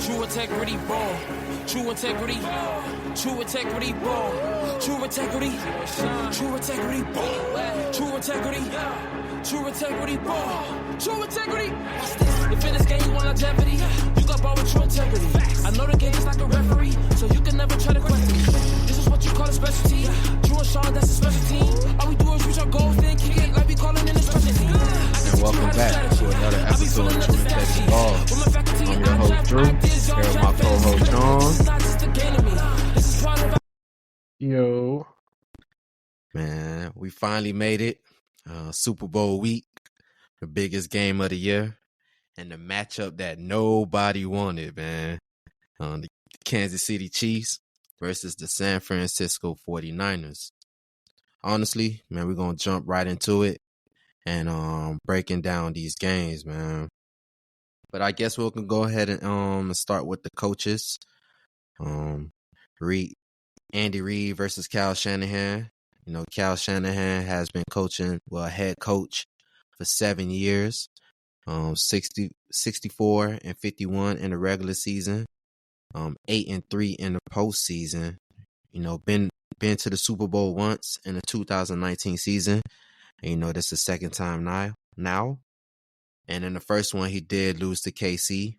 True integrity ball. True integrity. True integrity ball. True integrity. True integrity ball. True integrity. True integrity ball. True integrity. If in this game you want longevity, you got ball with true integrity. I know the game is like a referee, so you can never try to question me. This is what you call a specialty. Drew and Sean, that's a special team. All we do is reach our goals, then kick it like we calling in a special team. And welcome back to another episode of True Integrity Ball. I'm your host Drew, here with my co-host Sean. Yo. Man, we finally made it. Super Bowl week, the biggest game of the year, and the matchup that nobody wanted, man. The Kansas City Chiefs versus the San Francisco 49ers. Honestly, man, we're going to jump right into it and breaking down these games, man. But I guess we can go ahead and start with the coaches. Andy Reid versus Kyle Shanahan. You know, Kyle Shanahan has been coaching, head coach for 7 years. 64 and 51 in the regular season. 8-3 in the postseason. You know, been to the Super Bowl once in the 2019 season. And, you know, that's the second time now. And in the first one, he did lose to KC.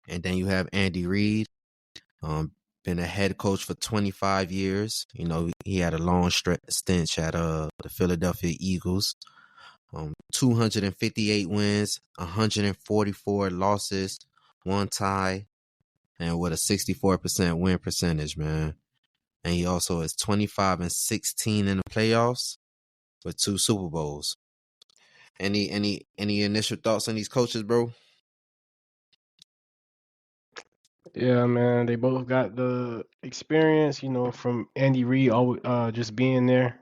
And then you have Andy Reid. Been a head coach for 25 years. You know, he had a long stint at the Philadelphia Eagles. 258 wins, 144 losses, 1 tie, and with a 64% win percentage, man. And he also is 25-16 in the playoffs with 2 Super Bowls. Any initial thoughts on these coaches, bro? Yeah, man, they both got the experience, you know, from Andy Reid, just being there,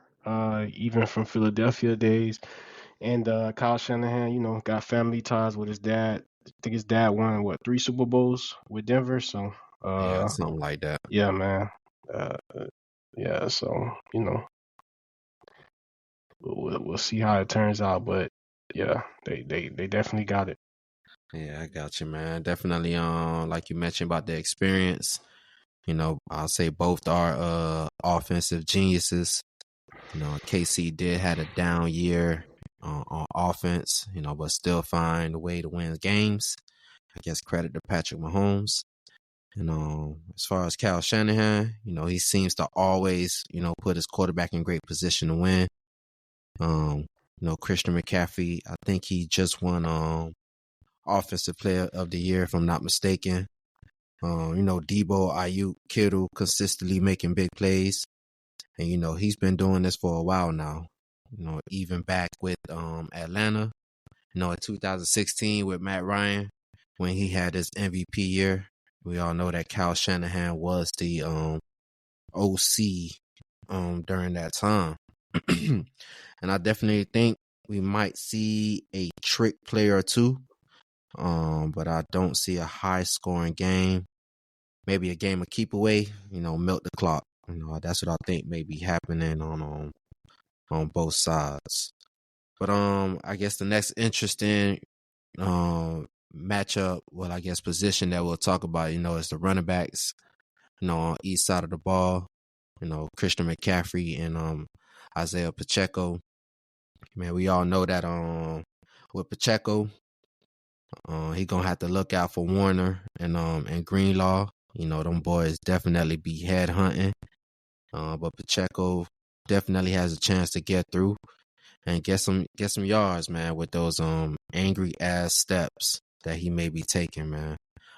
even from Philadelphia days. And Kyle Shanahan, you know, got family ties with his dad. I think his dad won, 3 Super Bowls with Denver? So, Yeah, something like that. Yeah, man. Yeah, so, you know, we'll see how it turns out. But, yeah, they definitely got it. Yeah, I got you, man. Definitely, like you mentioned about the experience, you know, I'll say both are offensive geniuses. You know, KC did had a down year on offense, you know, but still find a way to win games. I guess credit to Patrick Mahomes. And as far as Kyle Shanahan, you know, he seems to always, you know, put his quarterback in great position to win. You know, Christian McCaffrey, I think he just won Offensive Player of the Year, if I'm not mistaken. You know, Debo, Ayuk, Kittle consistently making big plays. And, you know, he's been doing this for a while now. You know, even back with Atlanta, you know, in 2016 with Matt Ryan, when he had his MVP year. We all know that Kyle Shanahan was the OC during that time. And I definitely think we might see a trick play or two. But I don't see a high scoring game. Maybe a game of keep away, you know, milk the clock. You know, that's what I think may be happening on both sides. But I guess the next interesting matchup, I guess position that we'll talk about, you know, is the running backs, you know, on each side of the ball. You know, Christian McCaffrey and Isaiah Pacheco. Man, we all know that with Pacheco, he gonna have to look out for Warner and Greenlaw. You know, them boys definitely be head hunting. But Pacheco definitely has a chance to get through and get some yards, man, with those angry ass steps that he may be taking, man.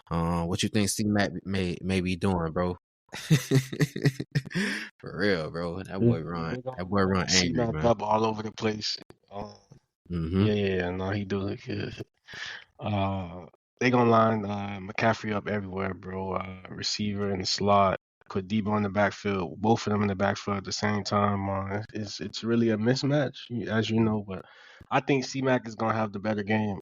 What you think CMAC may be doing, bro? For real, bro. That boy run angry, CMAC man. up all over the place. Yeah, no, he do look good. They gonna line McCaffrey up everywhere, bro. Receiver in the slot, put Debo in the backfield, both of them in the backfield at the same time. It's really a mismatch, as you know. But I think CMAC is gonna have the better game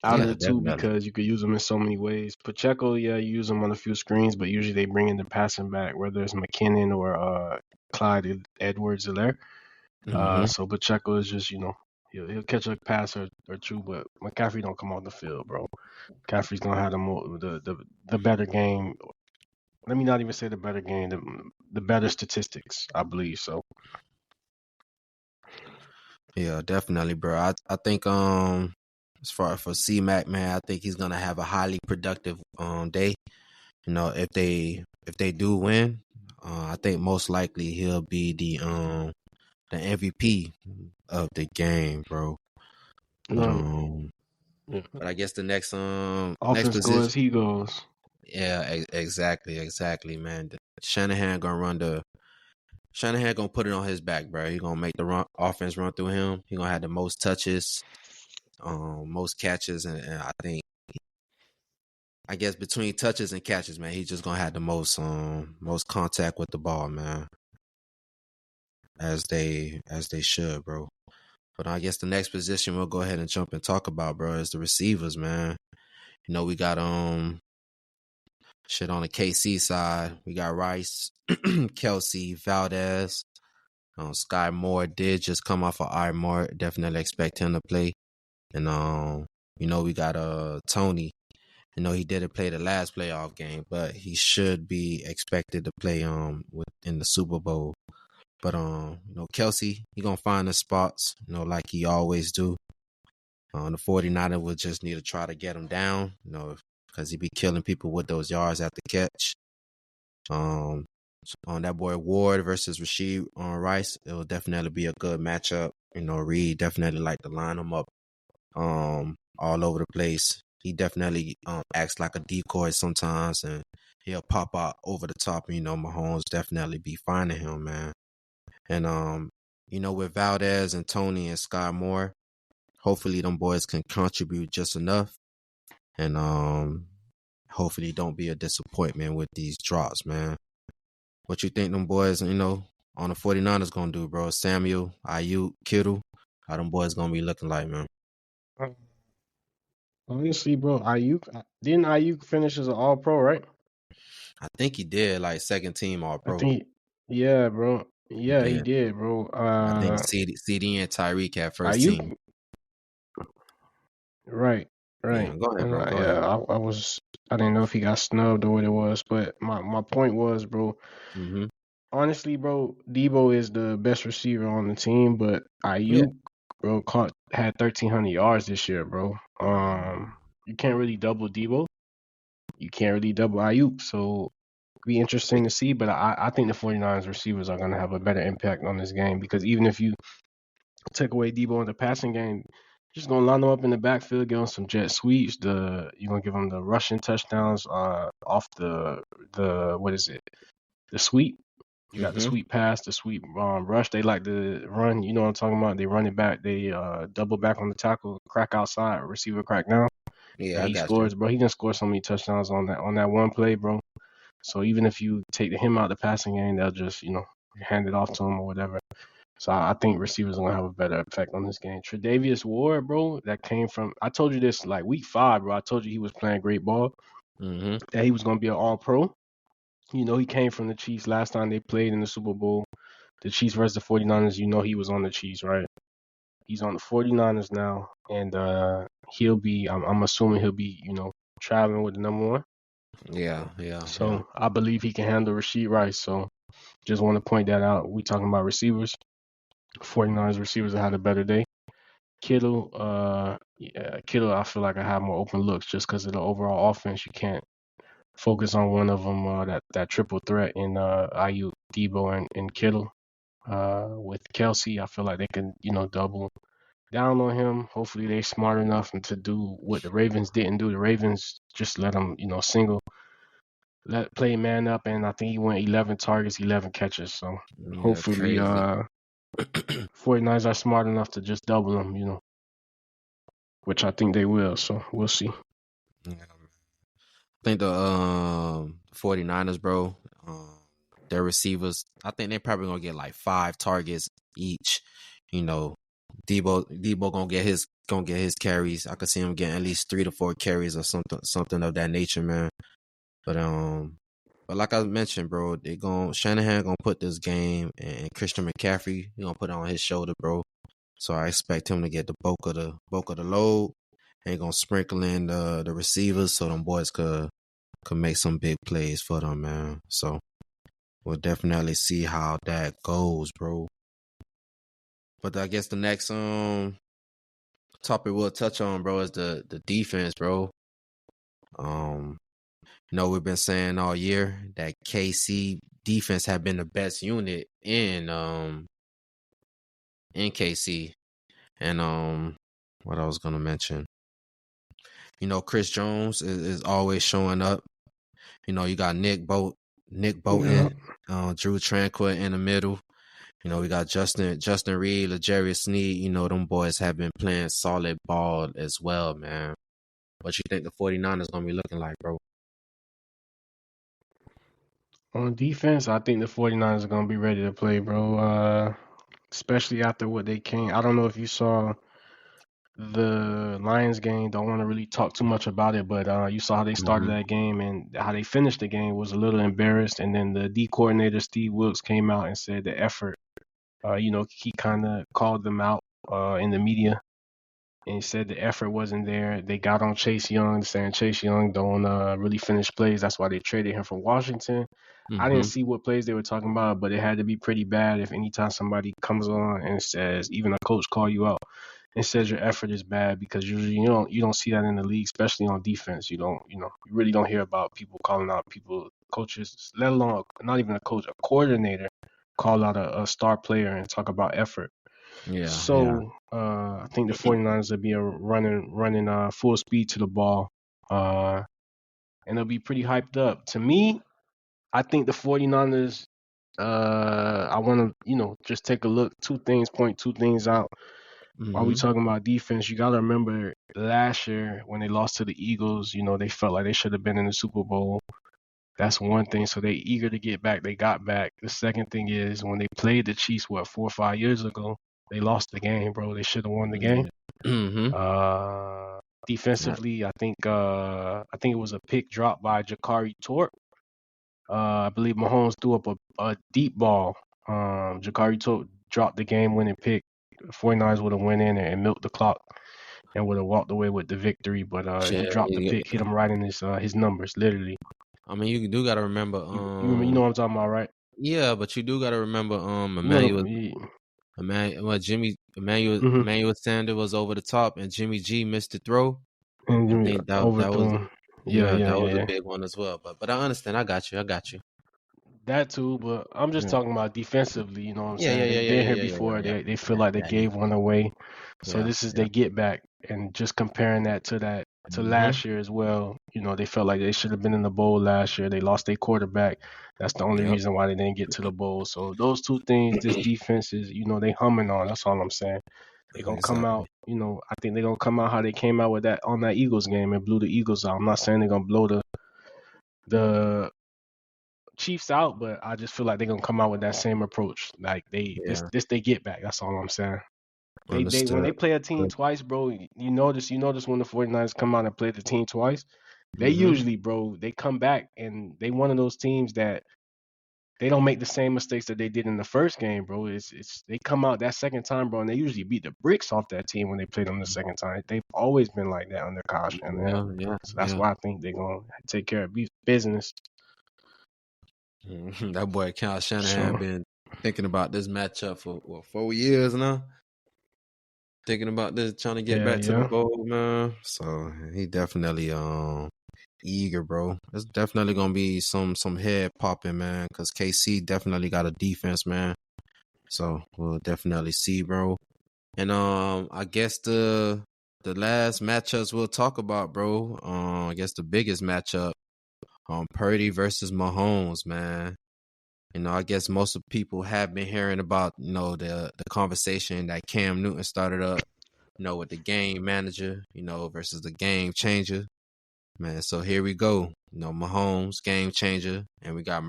out of the two because you could use them in so many ways. Pacheco, yeah, you use them on a few screens, but usually they bring in the passing back, whether it's McKinnon or Clyde Edwards-Helaire. So Pacheco is just, you know, He'll catch a pass or two, but McCaffrey don't come off the field, bro. McCaffrey's gonna have the better game. Let me not even say the better game, the better statistics, I believe. So Yeah, definitely, bro. I think as far for CMAC, man, I think he's gonna have a highly productive day. You know, if they do win, I think most likely he'll be the MVP of the game, bro. But right. Yeah. but I guess the next Offense goes, position, he goes. yeah, exactly, man. Shanahan gonna put it on his back, bro. He gonna make the offense run through him. He gonna have the most touches, most catches, and I guess between touches and catches, man, he's just gonna have the most contact with the ball, man, as they should, bro. But I guess the next position we'll go ahead and jump and talk about, bro, is the receivers, man. You know, we got shit on the KC side. We got Rice, Kelsey, Valdes. Sky Moore did just come off of Moore. Definitely expect him to play. And you know, we got Toney. You know, he didn't play the last playoff game, but he should be expected to play in the Super Bowl. But you know, Kelsey, he gonna find the spots, you know, like he always do. The 49ers will just need to try to get him down, you know, because he be killing people with those yards at the catch. On that boy Ward versus Rasheed on Rice, it will definitely be a good matchup. You know, Reid definitely like to line him up all over the place. He definitely acts like a decoy sometimes, and he'll pop out over the top. And, you know, Mahomes definitely be finding him, man. And you know, with Valdes and Toney and Sky Moore, hopefully them boys can contribute just enough, and hopefully don't be a disappointment with these drops, man. What you think them boys, you know, on the 49ers gonna do, bro? Samuel, Ayuk, Kittle, how them boys gonna be looking like, man? Honestly, bro, Ayuk finish as an All Pro, right? I think he did, like second team All I Pro. think, yeah, bro. He Yeah, he did. did, bro. I think CD and Tyreek had first Ayuk, team. right, Yeah, right. go ahead, And bro. Go yeah, ahead. I didn't know if he got snubbed or what it was, but my point was, bro. Mm-hmm. Honestly, bro, Debo is the best receiver on the team, but Yeah. Ayuk, bro, had 1,300 yards this year, bro. You can't really double Debo. You can't really double Ayuk, so be interesting to see. But I think the 49ers receivers are gonna have a better impact on this game because even if you take away Debo in the passing game, just gonna line them up in the backfield, give them some jet sweeps. You're gonna give them the rushing touchdowns off the what is it? The sweep. You got the Mm-hmm. sweep pass, the sweep rush. They like to run. You know what I'm talking about? They run it back. They double back on the tackle, crack outside, receiver crack down, Yeah, and I he got you. scores, bro. He can score so many touchdowns on that one play, bro. So even if you take him out of the passing game, they'll just hand it off to him or whatever. So I think receivers are gonna have a better effect on this game. Tre'Davious Ward, bro, that came from. I told you this like week 5, bro. I told you he was playing great ball. Mm-hmm. That he was gonna be an All Pro. You know, he came from the Chiefs last time they played in the Super Bowl. The Chiefs versus the 49ers, you know he was on the Chiefs, right? He's on the 49ers now, and he'll be, I'm assuming he'll be, traveling with the number one. Yeah. So I believe he can handle Rasheed Rice. So just want to point that out. We talking about receivers. 49ers receivers have had a better day. Kittle, Kittle, I feel like I have more open looks just because of the overall offense. You can't focus on one of them, that triple threat in Ayuk, Debo, and Kittle. With Kelsey, I feel like they can, double down on him. Hopefully, they smart enough to do what the Ravens didn't do. The Ravens just let him, play man up, and I think he went 11 targets, 11 catches. So Yeah, hopefully, crazy. 49ers are smart enough to just double him, which I think they will. So we'll see. Yeah. I think the 49ers, bro, their receivers, I think they're probably gonna get like 5 targets each. You know, Debo gonna get his carries. I could see him getting at least 3 to 4 carries or something of that nature, man. But like I mentioned, bro, Shanahan gonna put this game and Christian McCaffrey, he gonna put it on his shoulder, bro. So I expect him to get the bulk of the load. And gonna sprinkle in the receivers so them boys could make some big plays for them, man. So we'll definitely see how that goes, bro. But I guess the next topic we'll touch on, bro, is the defense, bro. We've been saying all year that KC defense have been the best unit in KC. And what I was gonna mention, Chris Jones is always showing up. You got Nick Bolton, Drew Tranquil in the middle. We got Justin Reid, L'Jarius Sneed. Them boys have been playing solid ball as well, man. What you think the 49ers going to be looking like, bro? On defense, I think the 49ers are going to be ready to play, bro. Especially after what they came. I don't know if you saw the Lions game. Don't want to really talk too much about it, but you saw how they started that game and how they finished the game. Was a little embarrassed. And then the D coordinator, Steve Wilkes, came out and said the effort, he kind of called them out in the media. And he said the effort wasn't there. They got on Chase Young, saying Chase Young don't really finish plays. That's why they traded him from Washington. I didn't see what plays they were talking about, but it had to be pretty bad if anytime somebody comes on and says, even a coach call you out and says your effort is bad, because usually you don't see that in the league, especially on defense. You really don't hear about people calling out coaches, let alone not even a coach, a coordinator call out a star player and talk about effort. Yeah. So I think the 49ers will be running full speed to the ball, and they'll be pretty hyped up. To me, I think the 49ers, I want to, just take a look, point two things out. While we talking about defense, you got to remember last year when they lost to the Eagles, they felt like they should have been in the Super Bowl. That's one thing. So they eager to get back. They got back. The second thing is when they played the Chiefs, 4 or 5 years ago, they lost the game, bro. They should have won the game. Defensively, I think it was a pick dropped by Jakari Torp. I believe Mahomes threw up a deep ball. Jakari Torp dropped the game-winning pick. The 49ers would have went in and milked the clock and would have walked away with the victory. But he dropped the pick, hit him right in his numbers, literally. I mean, you do got to remember. You know what I'm talking about, right? Yeah, but you do got to remember. Emmanuel Sanders was over the top, and Jimmy G missed the throw. And I think that was a big one as well. But I understand. I got you. That too, but I'm just talking about defensively. You know what I'm saying? They've been here before. They feel like they gave one away, so this is they get back. And just comparing that to last year as well. They felt like they should have been in the bowl last year. They lost their quarterback. That's the only reason why they didn't get to the bowl. So those two things, this defense is, they humming on. That's all I'm saying. They're gonna come out. I think they're gonna come out how they came out with that on that Eagles game and blew the Eagles out. I'm not saying they're gonna blow the Chiefs out, but I just feel like they're gonna come out with that same approach. Like they get back. That's all I'm saying. They when they play a team twice, bro, you notice when the 49ers come out and play the team twice, they usually, bro, they come back and they one of those teams that they don't make the same mistakes that they did in the first game, bro. It's they come out that second time, bro, and they usually beat the bricks off that team when they play them the second time. They've always been like that under Kyle Shanahan. So that's why I think they're gonna take care of business. That boy Kyle Shanahan been thinking about this matchup for 4 years now. Thinking about this, trying to get back to the bowl, man. So he definitely eager, bro. It's definitely gonna be some head popping, man, because KC definitely got a defense, man. So we'll definitely see, bro. And I guess the last matchups we'll talk about, bro. I guess the biggest matchup, Purdy versus Mahomes, man. I guess most of people have been hearing about, the conversation that Cam Newton started up, with the game manager, versus the game changer. Man, so here we go. Mahomes, game changer, and we got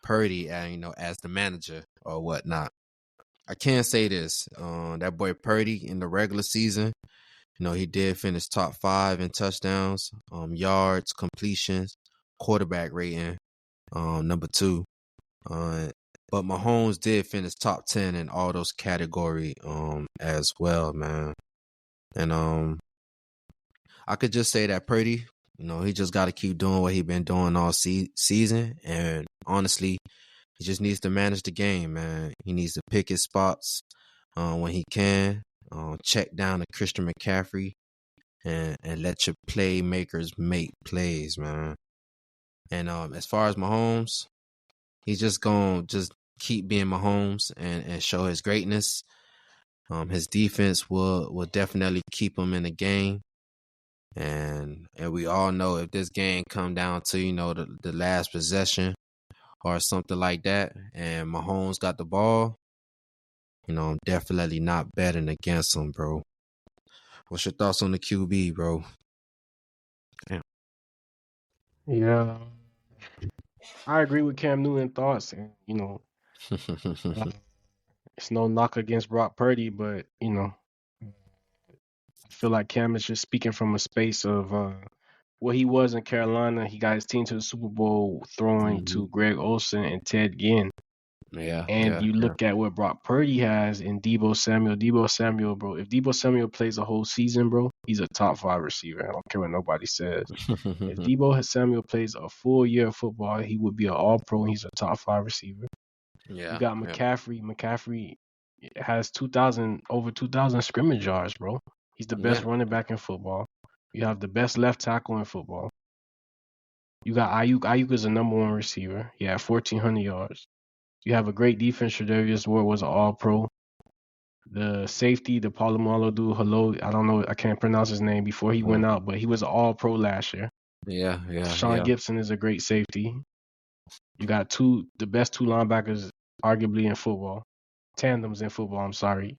Purdy, as the manager or whatnot. I can say this, that boy Purdy in the regular season, he did finish top 5 in touchdowns, yards, completions, quarterback rating, number 2. But Mahomes did finish top 10 in all those categories as well, man. And I could just say that Purdy, he just got to keep doing what he been doing all season. And honestly, he just needs to manage the game, man. He needs to pick his spots when he can. Check down to Christian McCaffrey and let your playmakers make plays, man. And as far as Mahomes, he's just going to just keep being Mahomes and show his greatness. His defense will definitely keep him in the game. And we all know if this game come down to, the last possession or something like that, and Mahomes got the ball, I'm definitely not betting against him, bro. What's your thoughts on the QB, bro? Damn. Yeah, I agree with Cam Newton's thoughts, and it's no knock against Brock Purdy, but I feel like Cam is just speaking from a space of what he was in Carolina. He got his team to the Super Bowl throwing to Greg Olsen and Ted Ginn. And you look at what Brock Purdy has in Deebo Samuel. Deebo Samuel, bro, if Deebo Samuel plays a whole season, bro, he's a top 5 receiver. I don't care what nobody says. If Deebo Samuel plays a full year of football, he would be an all-pro, and he's a top 5 receiver. You got McCaffrey. McCaffrey has over 2,000 scrimmage yards, bro. He's the best running back in football. You have the best left tackle in football. You got Ayuk. Ayuk is the number 1 receiver. He had 1,400 yards. You have a great defense. Tre'Davious Ward was an all-pro. The safety, the Polamalu dude, I don't know, I can't pronounce his name before he went out, but he was an all-pro last year. Sean Gibson is a great safety. You got the best 2 linebackers arguably in football. Tandems in football, I'm sorry.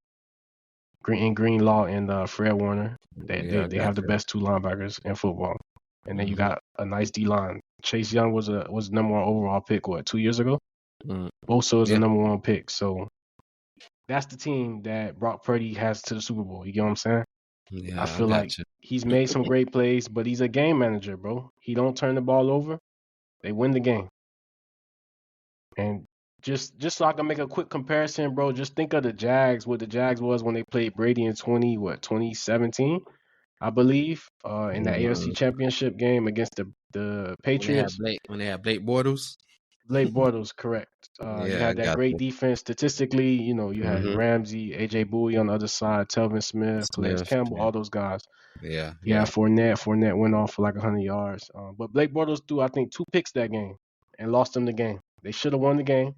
Greenlaw and Fred Warner. They have the best 2 linebackers in football. And then you got a nice D-line. Chase Young was number 1 overall pick, 2 years ago? Bosa is the number 1 pick. So that's the team that Brock Purdy has to the Super Bowl. You get what I'm saying? I feel like he's made some great plays, but he's a game manager, bro. He don't turn the ball over. They win the game. And just so I can make a quick comparison, bro, just think of the Jags, what the Jags was when they played Brady in 2017, I believe, in the AFC Championship game against the Patriots. When they had Blake Bortles. Blake Bortles, correct. You had that great defense. Statistically, you had Ramsey, A.J. Bowie on the other side, Telvin Smith, Calais Campbell, all those guys. Yeah, Fournette. Fournette went off for like 100 yards. But Blake Bortles threw, I think, 2 picks that game and lost them the game. They should have won the game.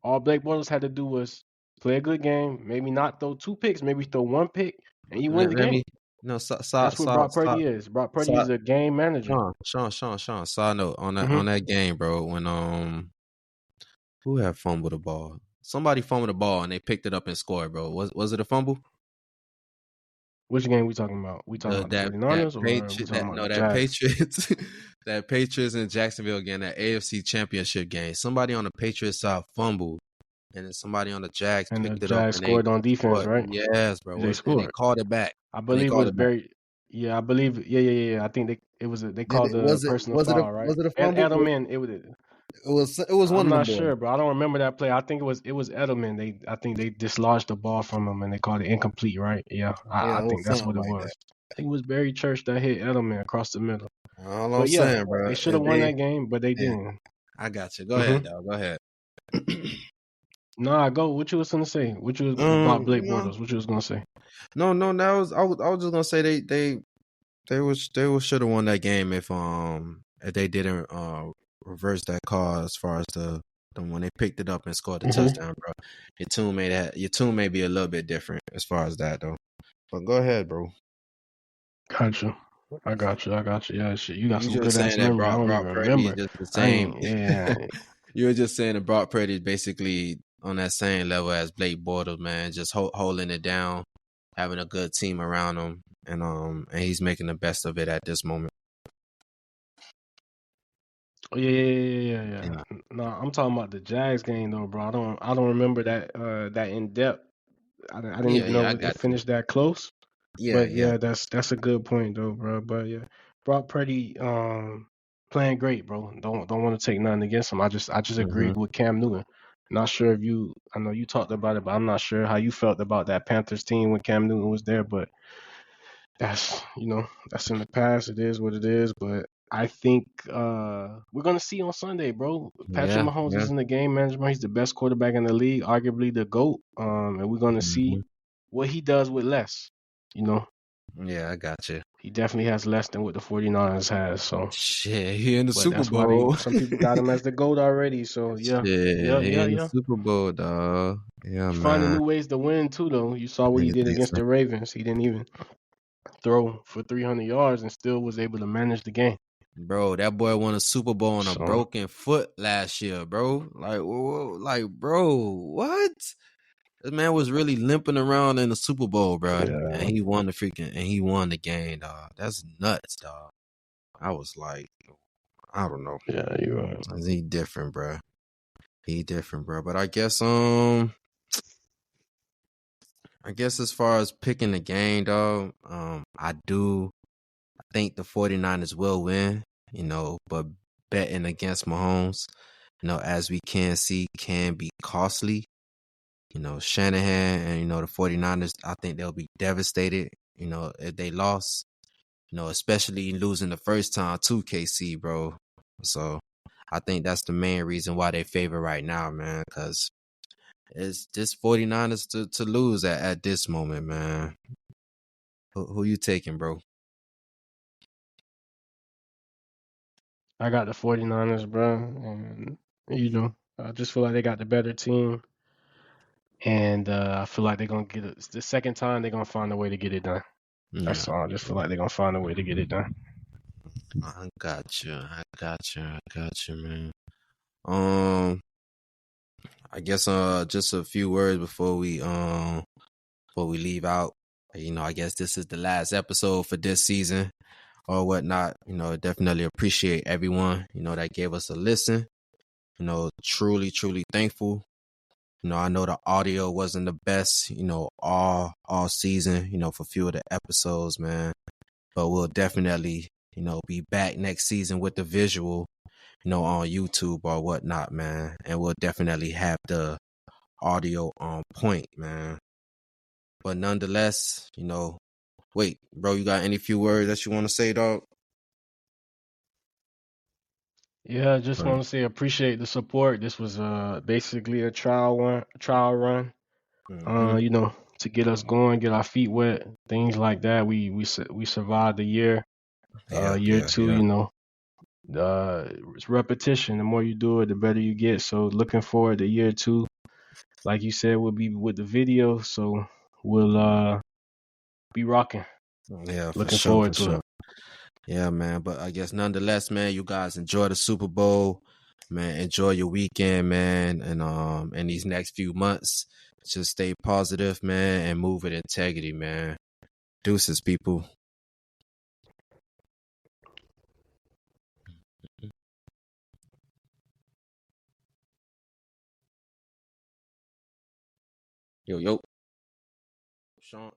All Blake Bortles had to do was play a good game, maybe not throw 2 picks, maybe throw 1 pick, and you win the game. That's what Brock Purdy is. Brock Purdy is a game manager. Sean. Side note on that game, bro. When who had fumbled the ball? Somebody fumbled the ball and they picked it up and scored, bro. Was it a fumble? Which game we talking about? We talking about the 49ers or we talking about the Jags? Patriots. That Patriots and Jacksonville game, that AFC Championship game. Somebody on the Patriots side fumbled, and then somebody on the Jags picked it up. And scored on defense, right? Yes, bro. They scored. And they called it back. I believe it was very. Yeah, I believe. Yeah. I think they called the personal foul, right? Was it a fumble? Edelman. It was one of them. I'm not sure, bro. I don't remember that play. I think it was Edelman. I think they dislodged the ball from him and they called it incomplete, right? Yeah, I think that's what it was. I think it was Barry Church that hit Edelman across the middle. All I'm saying, bro. They should have won that game, but they didn't. I got you. Go ahead, dog. Go ahead. Nah, go. What you was gonna say? What you was about Blake Bortles? What you was gonna say? No. That was I was just gonna say they should have won that game if they didn't reverse that call as far as the when they picked it up and scored the touchdown, bro. Your tune may be a little bit different as far as that though. But go ahead, bro. Gotcha. I got you. Yeah, shit. You got some good ass memory. I don't even remember. Just the same. You were just saying that Brock Purdy is basically on that same level as Blake Bortles, man. Just holding it down, having a good team around him, and he's making the best of it at this moment. Yeah. No, I'm talking about the Jags game though, bro. I don't remember that in depth. I didn't even know they finished that close. Yeah, that's a good point though, bro. But yeah, Brock Purdy playing great, bro. Don't want to take nothing against him. I just agreed with Cam Newton. Not sure if I know you talked about it, but I'm not sure how you felt about that Panthers team when Cam Newton was there. But that's in the past. It is what it is. But I think we're gonna see on Sunday, bro. Patrick Yeah, Mahomes yeah. is in the game management. He's the best quarterback in the league, arguably the GOAT. And we're gonna see Mhm. what he does with less. You know, Yeah, I got you. he definitely has less than what the 49ers has. So, Shit, he in the but Super that's why Bowl. some people got him as the GOAT already. So yeah, Shit, yeah, he yeah, in the yeah. Super Bowl, dog. Yeah, He's finding man. new ways to win too, though. You saw what he Nigga did thinks against the Ravens. He didn't even throw for 300 yards and still was able to manage the game. bro, that boy won a Super Bowl on a So broken foot last year, bro. Bro, what? This man was really limping around in the Super Bowl, bro, and yeah, he won the game, dog. That's nuts, dog. I was like, I don't know. yeah, you're right. He different, bro. He different, bro. But I guess as far as picking the game, dog, I think the 49ers will win, but betting against Mahomes, as we can see, can be costly. Shanahan and, the 49ers, I think they'll be devastated, if they lost, especially losing the first time to KC, bro. So I think that's the main reason why they favor right now, man, because it's just 49ers to lose at this moment, man. Who you taking, bro? I got the 49ers, bro, and I just feel like they got the better team, and I feel like they're gonna get it. It's the second time they're gonna find a way to get it done. Yeah, That's all. I just feel like they're gonna find a way to get it done. I got you. Man. Um, I guess just a few words before we leave out. I guess this is the last episode for this season or whatnot. Definitely appreciate everyone, that gave us a listen. Truly, truly thankful. I know the audio wasn't the best, all season, for a few of the episodes, man. But we'll definitely, be back next season with the visual, on YouTube or whatnot, man. And we'll definitely have the audio on point, man. But nonetheless, wait, bro, you got any few words that you want to say, dog? Yeah, I just Right. want to say appreciate the support. This was basically a trial run. Mm-hmm. To get us going, get our feet wet, things like that. We survived the year. Yeah, Year yeah, two, yeah. it's repetition. The more you do it, the better you get. So looking forward to year two. Like you said, we'll be with the video, so we'll be rocking. Yeah, for Looking sure, for forward to sure. it. Yeah, man. But I guess nonetheless, man, you guys enjoy the Super Bowl. Man, enjoy your weekend, man. And these next few months, just stay positive, man, and move with integrity, man. Deuces, people. Yo, yo. Sean.